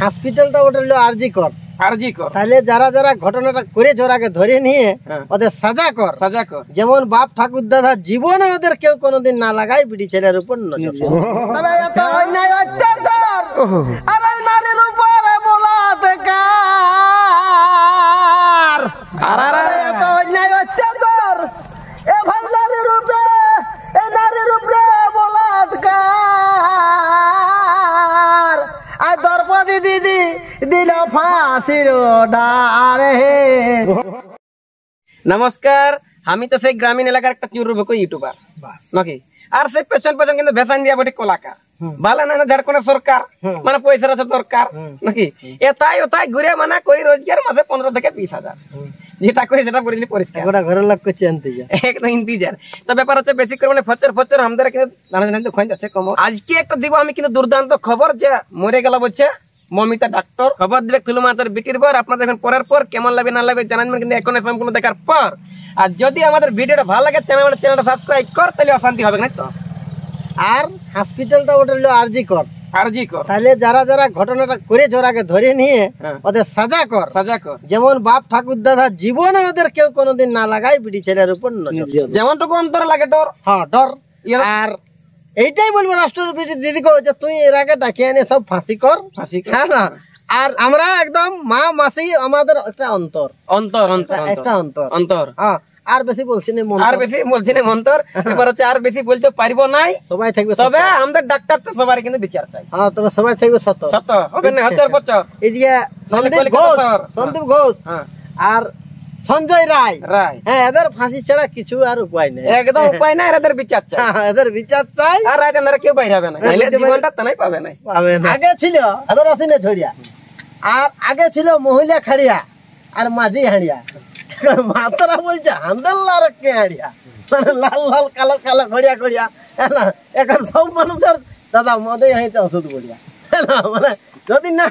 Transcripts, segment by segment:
হসপিটালটা ওটা হলো আরজি কর তাহলে যারা যারা ঘটনাটা করেছে ওরাকে ধরে নিয়ে ওদের সাজা কর যেমন বাপ ঠাকুর দাদা জীবনে ওদের কেউ কোনোদিন না লাগায় বিড়ি ছেলের উপর নজর। তবে এত অন্যায় অত্যাচার আর এই নারীর উপরে বলাৎকার এত অন্যায় অত্যাচার এ ভাই নারীর উপরে বলাৎকার আর দ্রৌপদী দিদি দিল ফাঁসির ডারে। নমস্কার, আমি তো সেই গ্রামীণ এলাকার একটা চুরুভুকু ইউটিউবার নাকি, আর সেই পেছন পেছন কিন্তু ভেসান দিয়া বটে কলাকার ভালো না ঝাড়খণ্ডের সরকার মানে পয়সার আছে দরকার নাকি, এটাই ওটাই ঘুরে মানে কই রোজগার মাসে 15 থেকে 20,000 যেটা কই সেটা বলিনি পরিষ্কার গোটা ঘরের লোক করছে একদম ইন্তিজার। তো ব্যাপার হচ্ছে বেশি করে মানে ফচর আমাদের কিন্তু খোঁজ আছে কম। আজকে একটা দিব আমি কিন্তু দুর্দান্ত খবর যে মরে গেল বলছে মমিতা ডাক্তার, খবর দিবে তুলু মাতার বিটির পর। আপনারা দেখেন পরের পর কেমন লাগবে না লাগবে জানাবেন কিন্তু এখন সম্পূর্ণ দেখার পর। আর যদি আমাদের ভিডিওটা ভালো লাগে চ্যানেলটা সাবস্ক্রাইব কর, তাহলে অশান্তি হবে না তো। আর হসপিটালটা ওটা হলো আরজি কর তাহলে যারা যারা ঘটনাটা করেছে ওরাকে ধরে নিয়ে ওদের সাজা কর যেমন বাপ ঠাকুর দাদা জীবনে ওদের কেউ কোনোদিন না লাগায় বিড়ি ছেলের উপর নজর। যেমনটুকু অন্তর লাগে ডর, হ্যাঁ ডর। আর এইটাই বলবো রাষ্ট্রপতি দিদিকে যে তুই এর আগে ডাকিয়ে এনে সব ফাঁসি কর, হ্যাঁ না। আর আমরা একদম মা মাসি আমাদের একটা অন্তর হ্যাঁ। আর বেশি বলছি না মন্তর, এবার হচ্ছে আর বেশি বলতে পারবো নাই। সবাই থাকবে, তবে আমাদের ডাক্তার তো সবাই কিন্তু বিচার চাই। হ্যাঁ, তবে সবাই থাকবে সত্য হবে না হাজার বছর। এই যে সন্দীপ ঘোষ আর সঞ্জয় রায়, হ্যাঁ এদের ফাঁসি ছাড়া কিছু আর উপায় নেই, একদম উপায় নাই। এদের বিচার চাই, এদের বিচার চাই। আর রায় কেউ বাইরে হবে না, জীবনটা তাই পাবে না। আগে ছিল এদের আসিনে ছড়িয়া, আর আগে ছিল মহিলা খাড়িয়া আর মাঝি হাড়িয়া। মাতারা বলছে হান্দাল্লার কে হাড়িয়া, মানে লাল লাল কালো কালো খড়িয়া খড়িয়া। এখন সব মানুষের দাদা মদে হয়েছে ওষুধ বড়িয়া, মানে যদি না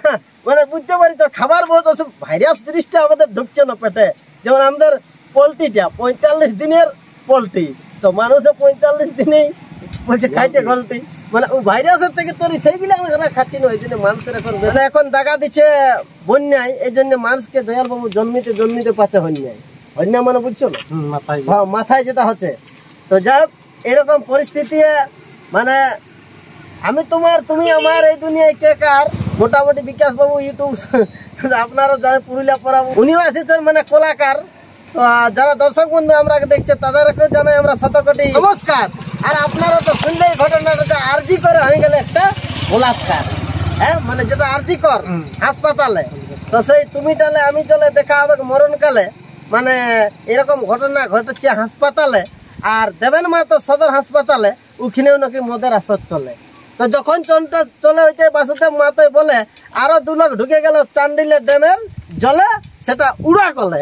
মানে বুঝতে পারি তো খাবার বহুত ওষুধ ভাইরাস 30টা আমাদের ঢুকছে না পেটে। যেমন আমাদের পোলট্রিটা 45 দিনের পোলট্রি, তো মানুষে 45 দিনেই বলছে খাইতে গলতি, মানে ও ভাইরাসের থেকে তৈরি সেইগুলো আমরা খাচ্ছি না। ওই জন্য মানুষের এখন দেখা দিচ্ছে বন্যায়, এই জন্য মানুষকে দয়াল বাবু জন্মিতে পাচ্ছে হন্যায় মানে বুঝছো না মাথায় যেটা হচ্ছে। তো যাই হোক এরকম পরিস্থিতি মানে আমি তুমি আমার এই দুনিয়ায় কে কার, মোটামুটি বিকাশ বাবু ইউটিউব আপনারা জানেন পুরুলিয়া পড়াবো, উনিও এসেছেন মানে কলাকার। তো যারা দর্শক বন্ধু আমরা দেখছে তাদেরকেও জানাই আমরা শতকোটি নমস্কার। আর আপনারা তো শুনলেই ঘটনাটা যে আরজি করে হয়ে গেলে একটা বলাৎকার, হ্যাঁ মানে যেটা আরজি কর হাসপাতালে। তো সেই তুমি চলে আমি চলে দেখা হবে মরণকালে, মানে এরকম ঘটনা ঘটেছে হাসপাতালে। আর দেবেন মা তো সদর হাসপাতালে, ওখানেও নাকি মদের আসর চলে। তো যখন চলে ওইটা বাসুদেব মাতাই বলে আরো 2 লোক ঢুকে গেল চান্ডিলের ড্যামের জলে, সেটা উড়া করলে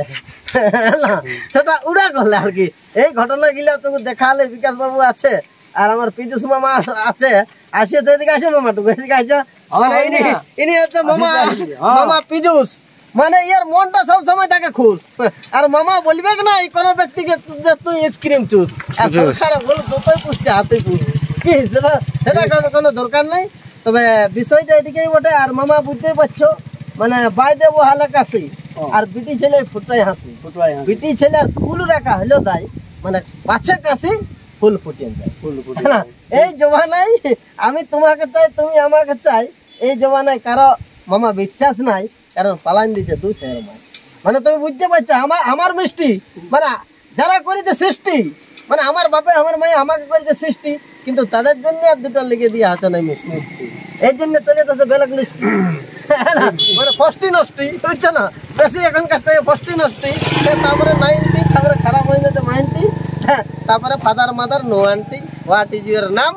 আর কি। এই ঘটনা গিলা তুমি দেখালে বিকাশ বাবু আছে আর আমার পীযুষ মামা আছে, আসে তো এদিকে আসো মামাটুকু এদিকে আসো, মানে ইনি হচ্ছে মামা পীযুষ। মানে ইয়ার মনটা সব সময় থাকে খুশ। আর মামা বলবে না কোনো ব্যক্তিকে তুই স্ক্রিম চুস, আর সরকার বল যতই পুষছে হাতে পুষ কি, সেটা কোনো দরকার নেই। তবে বিষয়টা এদিকেই বটে। আর মামা বুঝতেই পারছো মানে বাই দেবো হালে কাশি, আর বিটি ছেলে ফুটাই হাসি। বিটি ছেলে আর ফুল রাখা হলো দায়, মানে পাছে কাশি ফুল ফুটিয়ে যায়। এই জমানায় আমি তোমাকে চাই তুমি আমাকে চাই, এই জমানায় কারো মামা বিশ্বাস নাই, কারণ পালান দিচ্ছে 2 ছেলের মায়। মানে তুমি বুঝতে পারছো আমার মিষ্টি, মানে যারা করেছে সৃষ্টি, মানে আমার বাপে আমার মায়ে আমাকে করেছে সৃষ্টি, কিন্তু তাদের জন্য আর 2টা লিখে দিয়ে হাতে নাই মিষ্টি। এই জন্য চলে যাচ্ছে বেলক মিষ্টি, মানে ফষ্টি নষ্টি, বুঝছো না বেশি এখনকার থেকে ফষ্টি নষ্টি। তারপরে 90, তারপরে খারাপ হয়ে যাচ্ছে 90, তারপরে father mother no aunty, what is your নাম,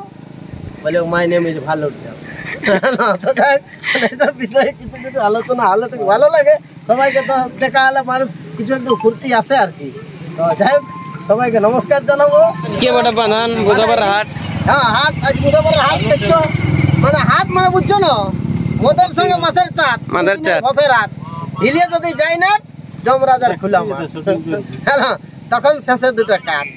বলে মাই নেম ইজ ভালো। বিষয়ে কিছু কিছু আলোচনা হলে ভালো লাগে সবাইকে, তো দেখা হলে মানুষ কিছু একটু ফুর্তি আসে আর কি। তো যাই হোক সবাইকে নমস্কার জানাবো। কে বটে বানান বুধবার হাট, হ্যাঁ হাট আজ বুধবার হাট দেখছো, মানে হাট মানে বুঝছো না মদের সঙ্গে মাছের চাট, বফের হাট হিলিয়ে যদি যাই না যমরাজার খোলা মাঠ, হ্যাঁ তখন শেষে 2টা কাঠ।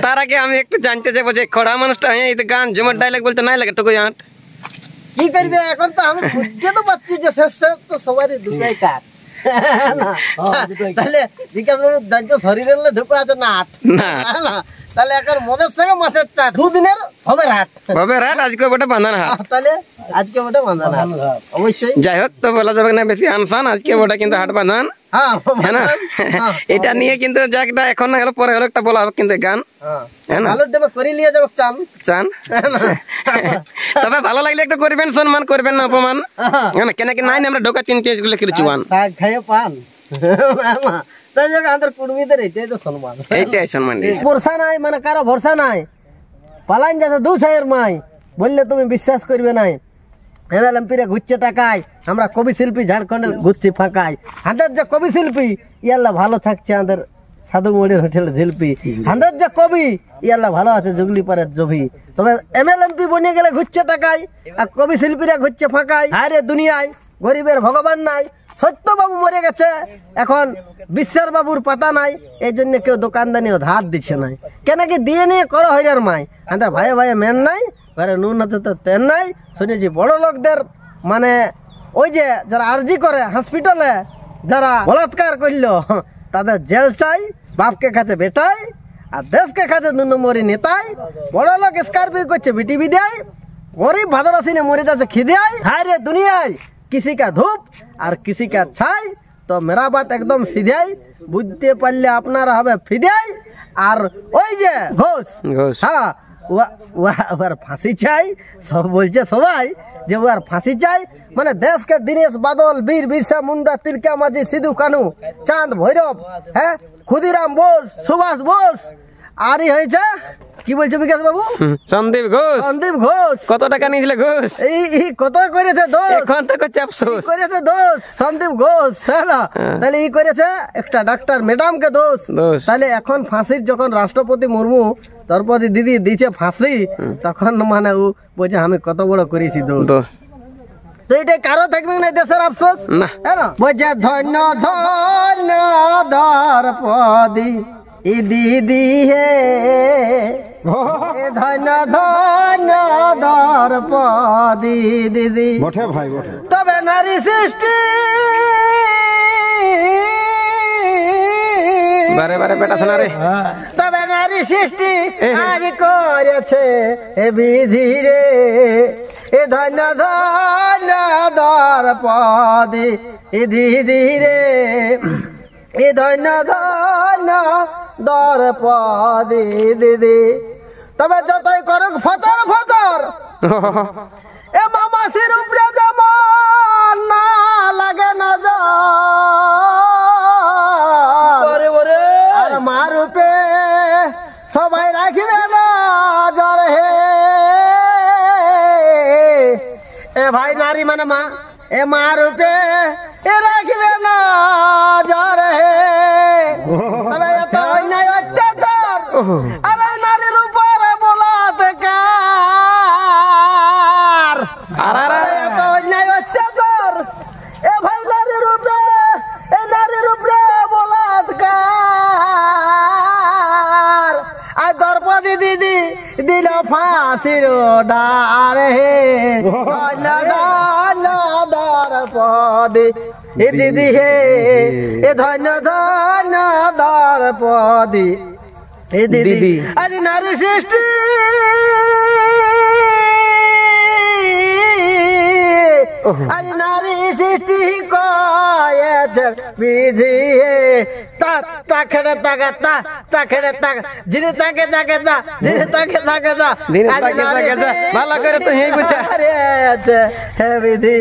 তার আগে আমি একটু জানতে চাইবো যে খড়া মানুষটা এই গান জমার ডায়লগ বলতে নাই লাগে টুকু কি করবে এখন তো আমি বুঝতে তো পারছি যে শেষ তো সবারই দুটাই কাট তাহলে বিকাশ বাবু জানছো শরীরের ঢুকে আছে না তাহলে এখন মদের সঙ্গে মাছের চাট দুদিনের হবে রাট আজকে ওটা বাঁধান হাট তাহলে আজকে ওটা বাঁধান হাট অবশ্যই যাই হোক তো বলা যাবে না বেশি আনসান আজকে ওটা কিন্তু হাট বাঁধান এটা নিয়ে কিন্তু যাকটা এখন না গেল পরে একটা বলা হবে কিন্তু গান তবে ভালো লাগলে একটু করবেন সম্মান করবেন না অপমান কেন কি নাই আমরা ঢোকা 3 কেজি গুলো কিছু পান পান ভরসা নাই মানে কারো ভরসা নাই পালাইন যাচ্ছে 2 ছায়ের মাই বললে তুমি বিশ্বাস করবে নাই এমএলএমপিরা ঘুরছে টাকায় আমরা কবি শিল্পী ঝাড়খণ্ডের ঘুরছি ফাঁকায় আমাদের যে কবি শিল্পী ইয়াল্লা ভালো থাকছে আমাদের সাধু মোড়ের হোটেলে শিল্পী আমাদের যে কবি ইয়াল্লা ভালো আছে জুগলি পারের জবি তবে এমএলএমপি বনে গেলে ঘুরছে টাকায় আর কবি শিল্পীরা ঘুরছে ফাঁকায় আরে দুনিয়ায় গরিবের ভগবান নাই সত্যবাবু মরে গেছে এখন বিশ্বাস বাবুর পাতা নাই এই জন্য কেউ দোকানদানিও ধার দিচ্ছে নাই কেন কি দিয়ে নিয়ে করো হইরার মাই আমাদের ভাইয়ে ভাইয়ে মেন নাই ঘরে নুন আছে তো তেন নাই শুনেছি বড় লোকদের মানে ওই যে যারা আরজি করে হসপিটালে যারা বলাৎকার করলো তাদের জেল চাই বাপকে কাছে বেটাই আর দেশকে কাছে 2 নম্বরই নেতাই বড় লোক স্কর্পিও করছে বিটিভি দেয় গরিব ভাদরাসিনে মরে যাচ্ছে খিদেয় হায় রে দুনিয়ায় किसी का धूप और किसी का छाई तो मेरा बात एकदम सीधे बुझते पारले আপনারা হবে ফিদাই আর ওই যে ঘোষ হ্যাঁ ওর ফাঁসি চাই সব বলছে সবাই যে ওর ফাঁসি চাই মানে দেশকে দীনেশ বাদল বীর বিরসা মুন্ডা তিলকা মাঝি সিধু কানু চাঁদ ভৈরব হ্যাঁ ক্ষুদিরাম বোস সুভাষ বোস আরই হয়েছে কি বলছে বিকাশ বাবু সন্দীপ ঘোষ কত টাকা নিয়েছিল ঘোষ এই কত করেছে দোষ এখন তো করছে আফসোস করেছে দোষ সন্দীপ ঘোষ তাহলে ই করেছে একটা ডাক্তার ম্যাডামকে দোষ তাহলে এখন ফাঁসির যখন রাষ্ট্রপতি মুর্মু দ্রৌপদী দিদি দিয়েছে ফাঁসি তখন মানে ও বলছে আমি কত বড় করেছি দোষ তো এটাই কারো থাকবে না দেশের আফসোস না বলছে ধন্য ধন্য দ্রৌপদী দিদি হে ধন্য ধন্য দ্রৌপদী দিদি বটে ভাই বটে তবে নারী সৃষ্টি বারে বারে বেটা শোনা রে তবে নারী সৃষ্টি আজ করেছে এ বিধি রে এ ধন্য ধন্য দ্রৌপদী দিদি রে এ ধন্য ধন্য দ্রৌপদী দিদি তবে যতই করুক ফচর এ মামাসির উপরে যেমন না লাগে নজর আর মা রূপে সবাই রাখিবে নজর হে এ ভাই নারী মানে মা এ মা রূপে এ রাখিবে নজর হে তবে এত অন্যায় অত্যাচার আরে নারীর উপরে বলাৎকার এত অন্যায় অত্যাচার এ ভাই নারীর উপরে বলাৎকার আর দ্রৌপদী দিদি দিল ফাঁসির ডার হে দ্রৌপদী দিদি হে এ ধন্য ধন্য দ্রৌপদী দিদি আরে নারী সৃষ্টি আরে নারী সৃষ্টি কয়েছে বিধি হে তাখেরে তাকে তাখেরে তাকে যিনি তাকে তাকে যা যিনি তাকে তাকে যা ভালো করে তো হেই বুঝা হে বিধি